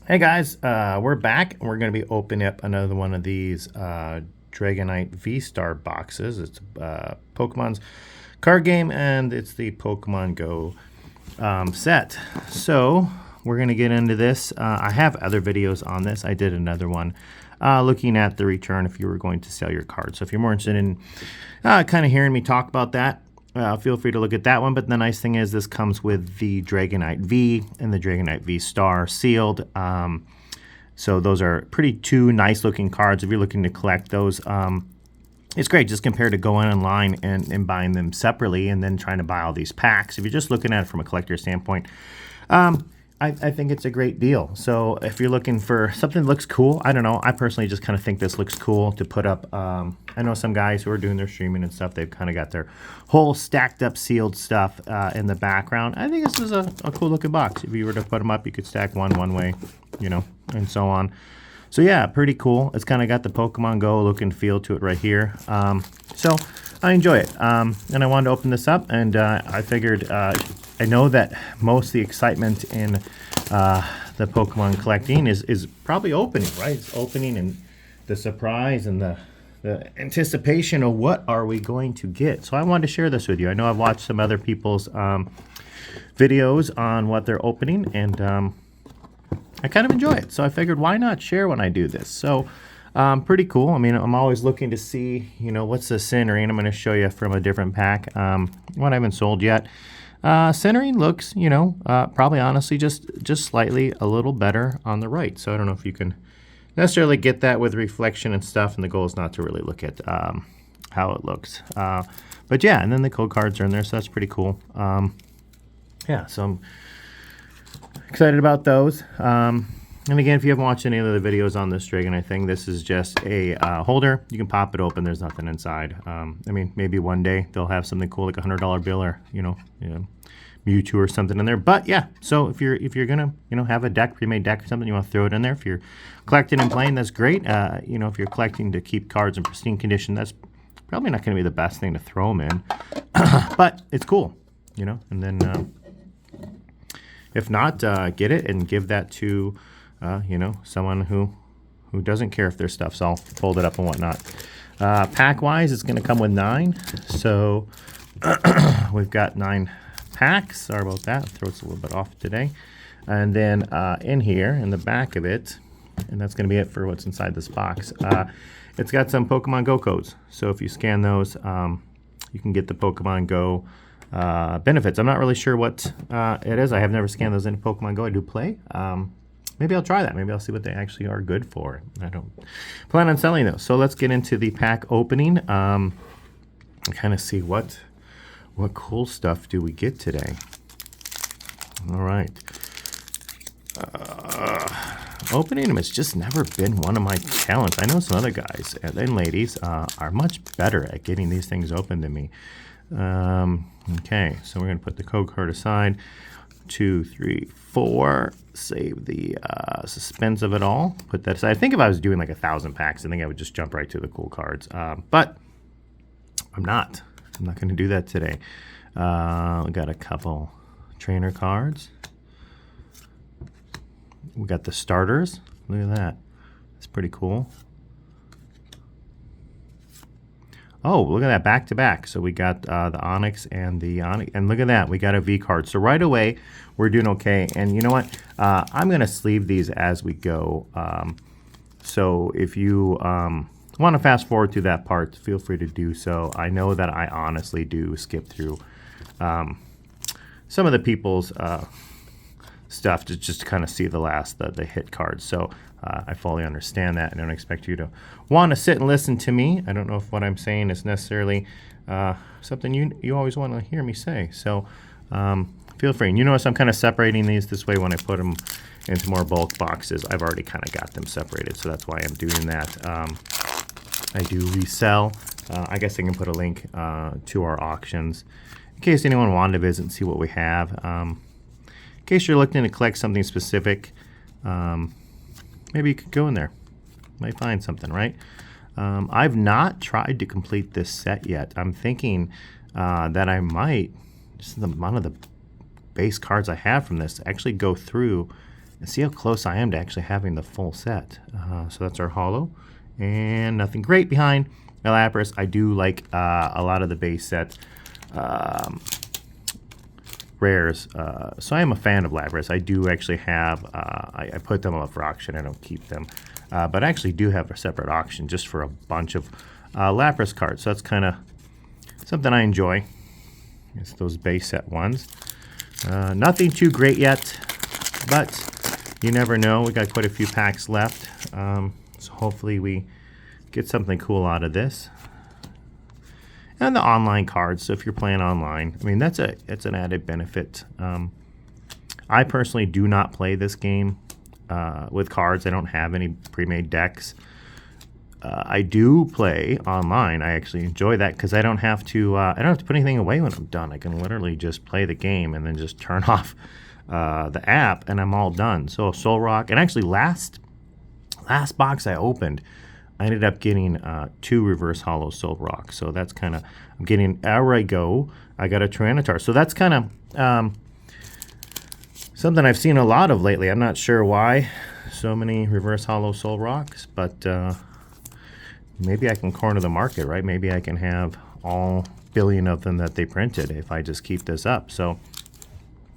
Hey guys, we're back. We're going to be opening up another one of these Dragonite VSTAR boxes. It's Pokemon's card game, and it's the Pokemon Go set. So we're going to get into this. I have other videos on this. I did another one looking at the return if you were going to sell your cards. So if you're more interested in kind of hearing me talk about that, feel free to look at that one. But the nice thing is this comes with the Dragonite V and the Dragonite V-Star sealed. So those are two nice looking cards if you're looking to collect those. It's great just compared to going online and buying them separately and then trying to buy all these packs. If you're just looking at it from a collector standpoint, I think it's a great deal. So if you're looking for something that looks cool, I don't know. I personally just kind of think this looks cool to put up. I know some guys who are doing their streaming and stuff, they've kind of got their whole stacked up sealed stuff in the background. I think this is a cool looking box. If you were to put them up, you could stack one way, you know, and so on. So yeah, pretty cool. It's kind of got the Pokemon Go look and feel to it right here. So I enjoy it. And I wanted to open this up, and I figured I know that most of the excitement in the Pokemon collecting is probably opening, right? It's opening and the surprise and the anticipation of what are we going to get. So I wanted to share this with you. I know I've watched some other people's videos on what they're opening, and I kind of enjoy it. So I figured, why not share when I do this? So pretty cool. I mean, I'm always looking to see, you know, what's the centering. I'm going to show you from a different pack. One I haven't sold yet. Centering looks, you know, probably honestly just slightly a little better on the right. So I don't know if you can necessarily get that with reflection and stuff. And the goal is not to really look at how it looks. But yeah, and then the code cards are in there, so that's pretty cool. Yeah, so I'm excited about those. And again, if you haven't watched any of the videos on this Dragonite thing, this is just a holder. You can pop it open. There's nothing inside. I mean, maybe one day they'll have something cool like a $100 bill or, you know, Mewtwo or something in there. But yeah, so if you're gonna, you know, have a deck, pre-made deck or something, you want to throw it in there. If you're collecting and playing, that's great. You know, if you're collecting to keep cards in pristine condition, that's probably not going to be the best thing to throw them in. But it's cool, you know. And then if not, get it and give that to you know, someone who doesn't care if their stuff's all folded up and whatnot. Pack-wise, it's going to come with 9. So we've got 9 packs. Sorry about that. Throat's a little bit off today. And then in here, in the back of it, and that's going to be it for what's inside this box, it's got some Pokemon Go codes. So if you scan those, you can get the Pokemon Go benefits. I'm not really sure what it is. I have never scanned those into Pokemon Go. I do play. Maybe I'll try that. Maybe I'll see what they actually are good for. I don't plan on selling those. So let's get into the pack opening and kind of see what cool stuff do we get today. All right. Opening them has just never been one of my talents. I know some other guys and ladies are much better at getting these things open than me. Okay, so we're going to put the code card aside. 2, 3, 4. Save the suspense of it all. Put that aside. I think if I was doing like 1,000 packs, I think I would just jump right to the cool cards. But I'm not. I'm not going to do that today. We got a couple trainer cards. We got the starters. Look at that. That's pretty cool. Oh, look at that, back to back. So we got the Onyx and the Onyx, and look at that, we got a V card. So right away, we're doing okay. And you know what? I'm gonna sleeve these as we go. So if you want to fast forward to that part, feel free to do so. I know that I honestly do skip through some of the people's stuff just to kind of see the last, the hit cards. So I fully understand that. I don't expect you to want to sit and listen to me. I don't know if what I'm saying is necessarily something you always want to hear me say. So feel free. And you notice I'm kind of separating these this way when I put them into more bulk boxes. I've already kind of got them separated, so that's why I'm doing that. I do resell. I guess I can put a link to our auctions in case anyone wanted to visit and see what we have. In case you're looking to collect something specific, maybe you could go in there. Might find something, right? I've not tried to complete this set yet. I'm thinking that I might, just the amount of the base cards I have from this, actually go through And see how close I am to actually having the full set. So that's our holo. And nothing great behind Lapras. I do like a lot of the base set rares. So I am a fan of Lapras. I do actually have, I put them up for auction. I don't keep them. But I actually do have a separate auction just for a bunch of Lapras cards. So that's kind of something I enjoy. It's those base set ones. Nothing too great yet, but you never know. We got quite a few packs left. So hopefully we get something cool out of this. And the online cards, so if you're playing online, I mean, that's an added benefit. I personally do not play this game with cards. I don't have any pre-made decks. I do play online. I actually enjoy that because I don't have to put anything away when I'm done. I can literally just play the game and then just turn off the app and I'm all done. So Soul Rock, and actually last box I opened, I ended up getting 2 reverse holo Soul Rock. So that's kind of, I'm getting Arigo. I got a Tyranitar. So that's kind of something I've seen a lot of lately. I'm not sure why so many reverse holo Soul Rocks, but maybe I can corner the market, right? Maybe I can have all billion of them that they printed if I just keep this up. So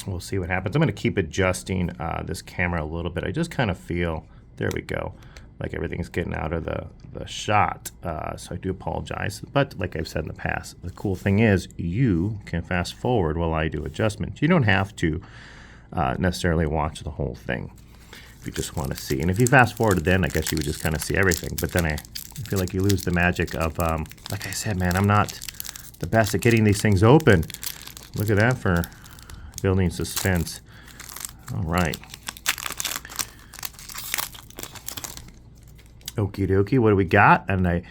we'll see what happens. I'm going to keep adjusting this camera a little bit. I just kind of feel, there we go, like everything's getting out of the shot. So I do apologize. But like I've said in the past, the cool thing is you can fast forward while I do adjustments. You don't have to necessarily watch the whole thing if you just want to see. And if you fast forward then, I guess you would just kind of see everything. But then I feel like you lose the magic of, like I said, man, I'm not the best at getting these things open. Look at that for building suspense. All right. Okie dokie, what do we got? And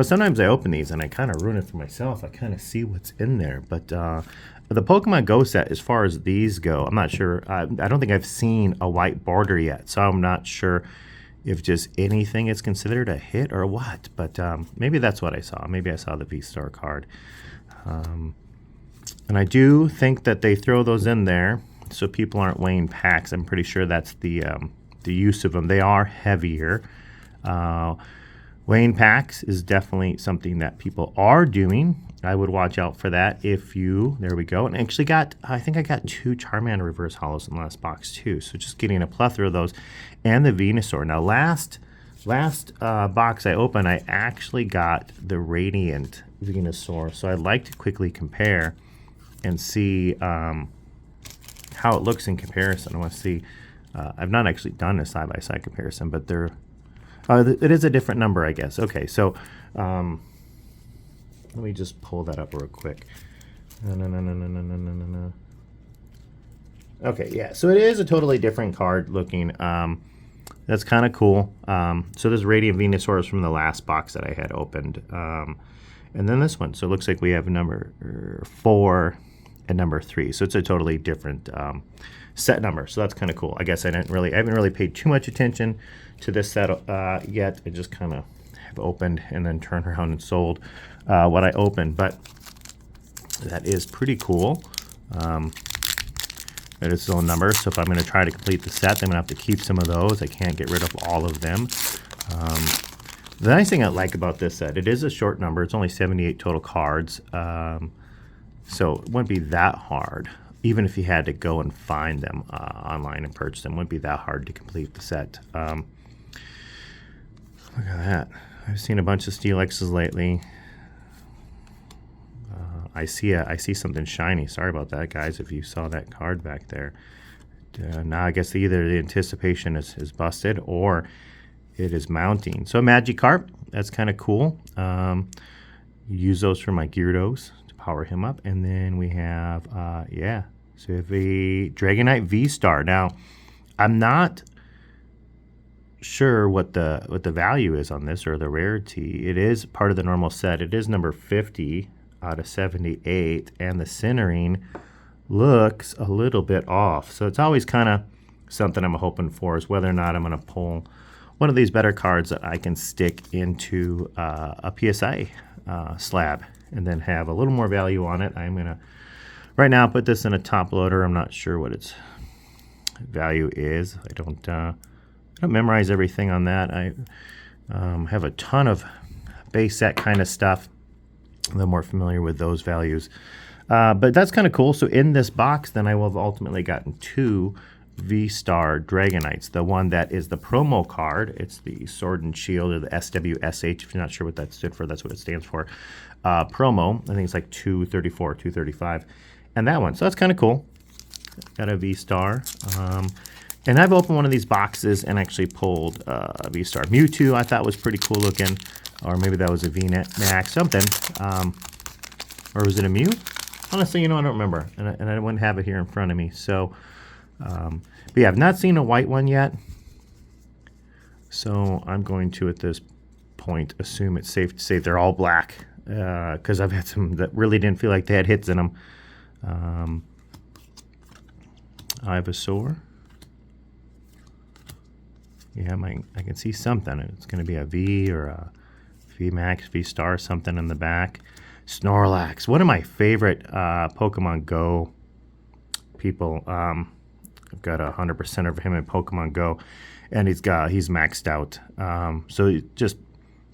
sometimes I open these and I kind of ruin it for myself. I kind of see what's in there. But the Pokemon Go set, as far as these go, I'm not sure. I don't think I've seen a white border yet. So I'm not sure if just anything is considered a hit or what. But maybe that's what I saw. Maybe I saw the V-Star card. And I do think that they throw those in there so people aren't weighing packs. I'm pretty sure that's the use of them. They are heavier. Weighing packs is definitely something that people are doing. I would watch out for that if you, there we go. And I actually I think I got 2 Charmander reverse holos in the last box too. So just getting a plethora of those and the Venusaur. Now last box I opened, I actually got the Radiant Venusaur. So I'd like to quickly compare and see how it looks in comparison. I want to see, I've not actually done a side-by-side comparison, but it is a different number, I guess. Okay, so let me just pull that up real quick. No. Okay, yeah, so it is a totally different card looking. That's kind of cool. So this Radiant Venusaur is from the last box that I had opened. And then this one. So it looks like we have number 4 and number 3. So it's a totally different set number. So that's kind of cool. I guess I haven't really paid too much attention to this set yet. I just kind of have opened and then turned around and sold what I opened. But that is pretty cool. It is its own number. So if I'm going to try to complete the set, I'm going to have to keep some of those. I can't get rid of all of them. The nice thing I like about this set, it is a short number. It's only 78 total cards. So it wouldn't be that hard. Even if you had to go and find them online and purchase them, it wouldn't be that hard to complete the set. Look at that. I've seen a bunch of Steelixes lately. I see something shiny. Sorry about that, guys, if you saw that card back there. Now I guess either the anticipation is busted or it is mounting. So Magikarp, that's kind of cool. Use those for my Gyarados to power him up. And then we have, so we have a Dragonite VSTAR. Now, I'm not sure what the value is on this or the rarity. It is part of the normal set. It is number 50 out of 78, and the centering looks a little bit off. So it's always kind of something I'm hoping for, is whether or not I'm going to pull one of these better cards that I can stick into a PSI slab and then have a little more value on it. I'm going to right now put this in a top loader. I'm not sure what its value is. I don't memorize everything on that. I have a ton of base set kind of stuff. I'm more familiar with those values. But that's kind of cool. So in this box, then I will have ultimately gotten 2 VSTAR Dragonites. The one that is the promo card, it's the Sword and Shield, or the SWSH. If you're not sure what that stood for, that's what it stands for. Promo, I think it's like 234, 235. And that one. So that's kind of cool. Got a VSTAR. And I've opened one of these boxes and actually pulled a VSTAR. Mewtwo I thought was pretty cool looking. Or maybe that was a VMAX, something. Or was it a Mew? Honestly, I don't remember. And I wouldn't have it here in front of me. So, but yeah, I've not seen a white one yet. So I'm going to, at this point, assume it's safe to say they're all black. Because I've had some that really didn't feel like they had hits in them. Ivysaur. Yeah, I can see something. It's going to be a V or a VMAX, VSTAR, something in the back. Snorlax, one of my favorite Pokemon Go people. I've got 100% of him in Pokemon Go, and he's maxed out. So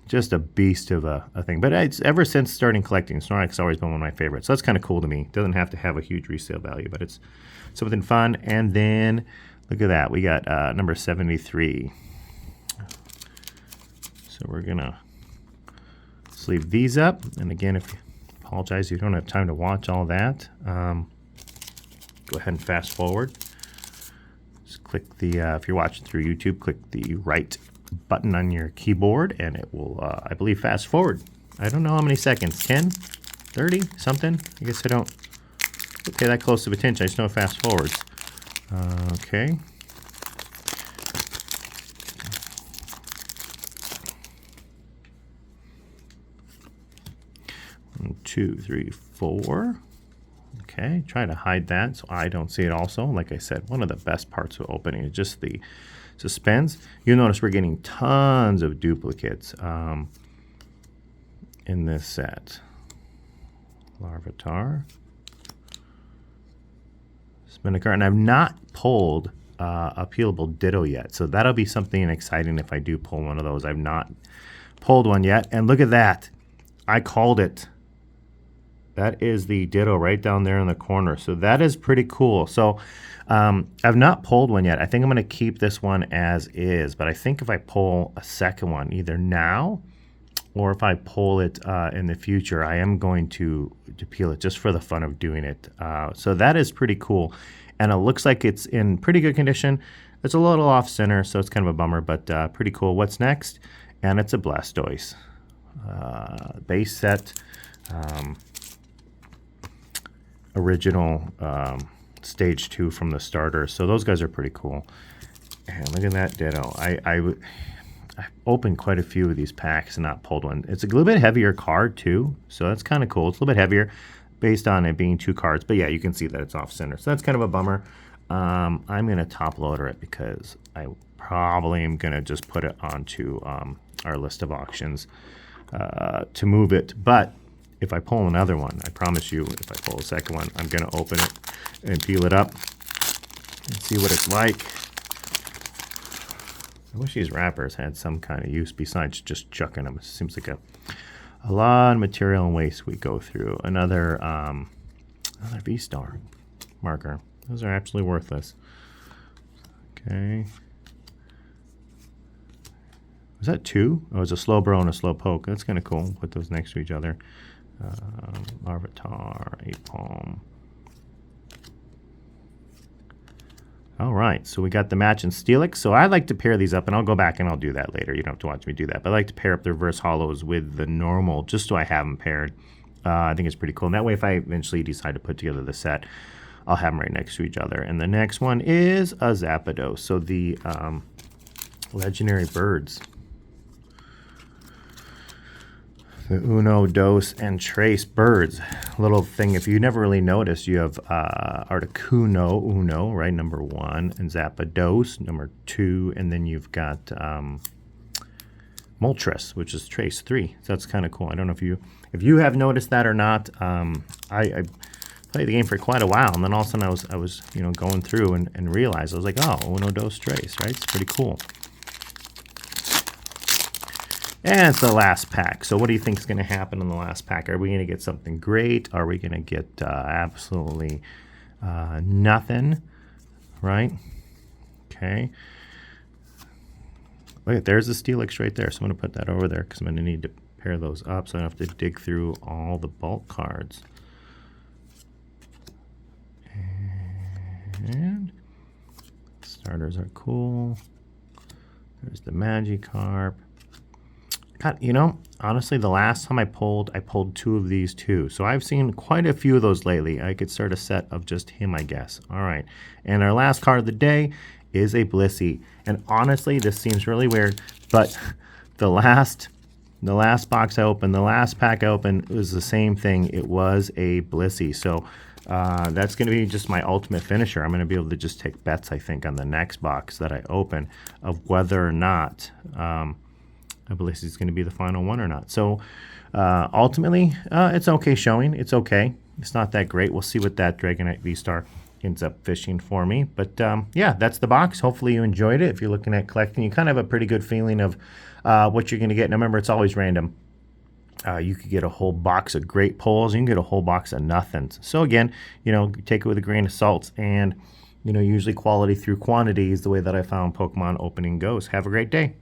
just a beast of a thing. But it's ever since starting collecting, Snorlax has always been one of my favorites. So that's kind of cool to me. Doesn't have to have a huge resale value, but it's something fun. And then look at that, we got number 73. So we're gonna sleeve these up. And again, if you apologize, you don't have time to watch all that. Go ahead and fast forward. Just click the, if you're watching through YouTube, click the right button on your keyboard and it will, I believe, fast forward. I don't know how many seconds, 10, 30, something? I guess I don't pay that close of attention. I just know it fast forwards. Okay. 1, 2, 3, 4. Okay, try to hide that so I don't see it also. Like I said, one of the best parts of opening is just the suspense. You'll notice we're getting tons of duplicates in this set. Larvitar. Spinacar, and I've not pulled a peelable Ditto yet, so that'll be something exciting if I do pull one of those. I've not pulled one yet, and look at that. I called it. That is the Ditto right down there in the corner. So that is pretty cool. So I've not pulled one yet. I think I'm going to keep this one as is. But I think if I pull a second one, either now or if I pull it in the future, I am going to peel it just for the fun of doing it. So that is pretty cool. And it looks like it's in pretty good condition. It's a little off center, so it's kind of a bummer, but pretty cool. What's next? And it's a Blastoise. Base set. Original stage 2 from the starter, so those guys are pretty cool. And look at that Ditto. I've opened quite a few of these packs and not pulled one. It's a little bit heavier card too, so that's kind of cool. It's a little bit heavier based on it being 2 cards, but yeah, you can see that it's off center, so that's kind of a bummer. I'm gonna top loader it because I probably am gonna just put it onto our list of auctions to move it. But if I pull another one, I promise you, if I pull a second one, I'm going to open it and peel it up and see what it's like. I wish these wrappers had some kind of use besides just chucking them. It seems like a lot of material and waste we go through. Another VSTAR marker. Those are absolutely worthless. Okay. Was that 2? Oh, it was a slow bro and a slow poke. That's kind of cool. Put those next to each other. Larvitar, Apalm. All right, so we got the match in Steelix. So I like to pair these up, and I'll go back and I'll do that later. You don't have to watch me do that. But I like to pair up the reverse hollows with the normal, just so I have them paired. I think it's pretty cool. And that way, if I eventually decide to put together the set, I'll have them right next to each other. And the next one is a Zapdos. So the legendary birds. The Uno, Dos, and Trace birds. Little thing, if you never really noticed, you have Articuno, Uno, right, number 1, and Zapdos, number 2, and then you've got Moltres, which is Trace 3. So that's kind of cool. I don't know if you have noticed that or not. I played the game for quite a while, and then all of a sudden I was you know, going through and realized, I was like, oh, uno, dos, tres, right? It's pretty cool. And it's the last pack. So what do you think is going to happen in the last pack? Are we going to get something great? Are we going to get absolutely nothing, right? Okay. Look, there's the Steelix right there. So I'm going to put that over there because I'm going to need to pair those up so I don't have to dig through all the bulk cards. And starters are cool. There's the Magikarp. God, you know, honestly, the last time I pulled 2 of these too. So I've seen quite a few of those lately. I could start a set of just him, I guess. All right. And our last card of the day is a Blissey. And honestly, this seems really weird, but the last box I opened, the last pack I opened, was the same thing. It was a Blissey. So that's going to be just my ultimate finisher. I'm going to be able to just take bets, I think, on the next box that I open of whether or not I believe it's going to be the final one or not. So ultimately, it's okay showing. It's okay. It's not that great. We'll see what that Dragonite VSTAR ends up fishing for me. But yeah, that's the box. Hopefully you enjoyed it. If you're looking at collecting, you kind of have a pretty good feeling of what you're going to get. And remember, it's always random. You could get a whole box of great pulls. You can get a whole box of nothings. So again, you know, take it with a grain of salt. And, you know, usually quality through quantity is the way that I found Pokemon opening goes. Have a great day.